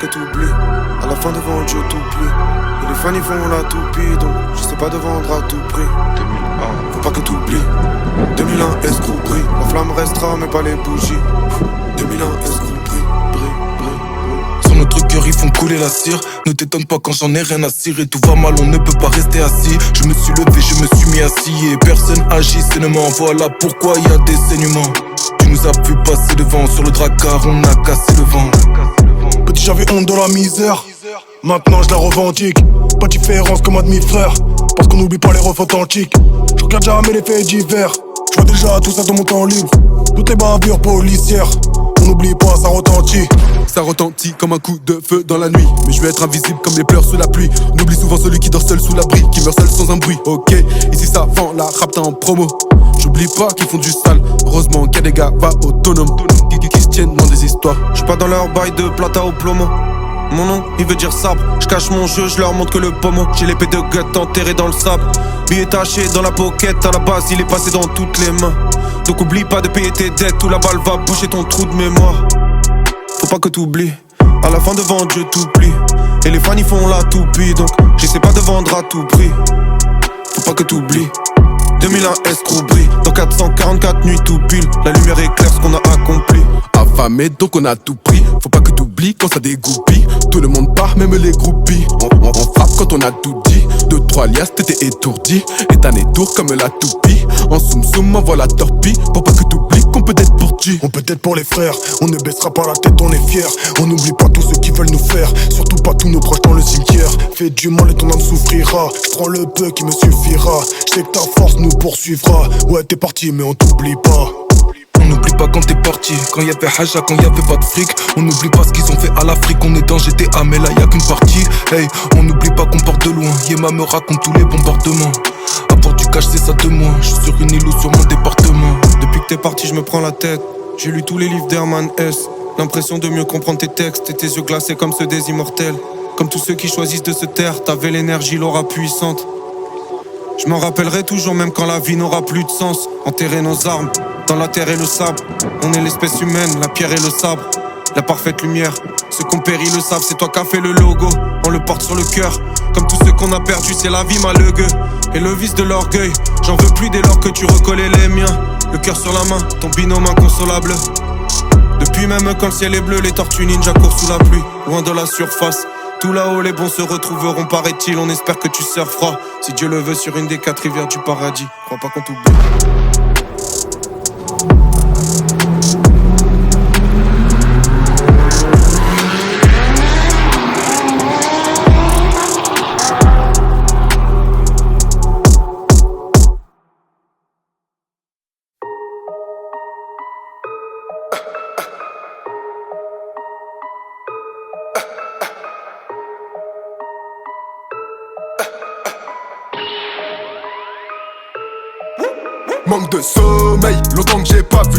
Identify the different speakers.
Speaker 1: que t'oublies. À la fin devant Dieu t'oublies. Et les fans ils font la toupie, donc je sais pas de vendre à tout prix. 2001, faut pas que t'oublies. 2001 escroquerie, la flamme restera mais pas les bougies. 2001 escroquerie,
Speaker 2: sur notre cœur ils font couler la cire. Ne t'étonne pas quand j'en ai rien à cirer. Tout va mal, on ne peut pas rester assis. Je me suis levé, je me suis mis assis. Et personne agit sainement. Voilà pourquoi y a des saignements. Tu nous as vu passer devant. Sur le dracard on a cassé le vent.
Speaker 3: Petit j'avais honte de la misère, maintenant je la revendique. Pas de différence comme un demi-frère, parce qu'on n'oublie pas les refs authentiques. Je regarde jamais les faits divers, je vois déjà tout ça dans mon temps libre. Toutes les bavures policières, on n'oublie pas, ça retentit.
Speaker 2: Ça retentit comme un coup de feu dans la nuit. Mais je veux être invisible comme les pleurs sous la pluie. On oublie souvent celui qui dort seul sous l'abri, qui meurt seul sans un bruit. Ok, ici ça vend la rap en promo. J'oublie pas qu'ils font du sale. Heureusement qu'il y a des gars pas autonomes qui se tiennent dans des histoires.
Speaker 1: J'suis pas dans leur bail de plata au plomo. Mon nom, il veut dire sabre. J'cache mon jeu, je leur montre que le pommeau. J'ai l'épée de guette enterrée dans le sable. Billet taché dans la pocket, à la base il est passé dans toutes les mains. Donc oublie pas de payer tes dettes ou la balle va boucher ton trou de mémoire. Faut pas que t'oublies, à la fin devant Dieu t'oublies. Et les fans ils font la toupie, donc j'essaie pas de vendre à tout prix. Faut pas que t'oublies. 2001 escroquerie, dans 444 nuits tout pile. La lumière éclaire ce qu'on a accompli.
Speaker 2: Affamé donc on a tout pris. Faut pas que t'oublies quand ça dégoupille. Tout le monde part, même les groupies. On frappe quand on a tout dit. 2-3 liasses, t'étais étourdi. Et t'as nez tour comme la toupie. En soum soum, envoie la torpille. Faut pas que t'oublies qu'on peut être pour G.
Speaker 3: On peut être pour les frères, on ne baissera pas la tête, on est fiers. On n'oublie pas tous ceux qui veulent nous faire, surtout pas tous nos proches dans le cimetière. Fais du mal et ton âme souffrira. Je prends le peu qui me suffira. Je sais que ta force nous poursuivra. Ouais t'es parti mais on t'oublie pas.
Speaker 2: On n'oublie pas quand t'es parti, quand y'avait Haja, quand y'avait pas de fric. On n'oublie pas ce qu'ils ont fait à l'Afrique. On est dans GTA mais là y'a qu'une partie. Hey, on n'oublie pas qu'on part de loin. Yema me raconte tous les bombardements. Avoir du cash c'est ça de moi. Je suis sur une île ou sur mon département.
Speaker 1: Depuis que t'es parti je me prends la tête. J'ai lu tous les livres d'Herman S. L'impression de mieux comprendre tes textes. Et tes yeux glacés comme ceux des immortels. Comme tous ceux qui choisissent de se taire. T'avais l'énergie, l'aura puissante. Je m'en rappellerai toujours même quand la vie n'aura plus de sens. Enterrer nos armes dans la terre et le sable. On est l'espèce humaine, la pierre et le sabre. La parfaite lumière, ceux qu'on périt le savent. C'est toi qui as fait le logo, on le porte sur le cœur. Comme tous ceux qu'on a perdus, c'est la vie malheureuse. Et le vice de l'orgueil, j'en veux plus dès lors que tu recollais les miens. Le cœur sur la main, ton binôme inconsolable. Depuis même quand le ciel est bleu, les tortues ninja courent sous la pluie. Loin de la surface, tout là-haut les bons se retrouveront, paraît-il. On espère que tu surferas, si Dieu le veut, sur une des 4 rivières du paradis. Crois pas qu'on t'oublie.
Speaker 2: Manque de sommeil, longtemps que j'ai pas vu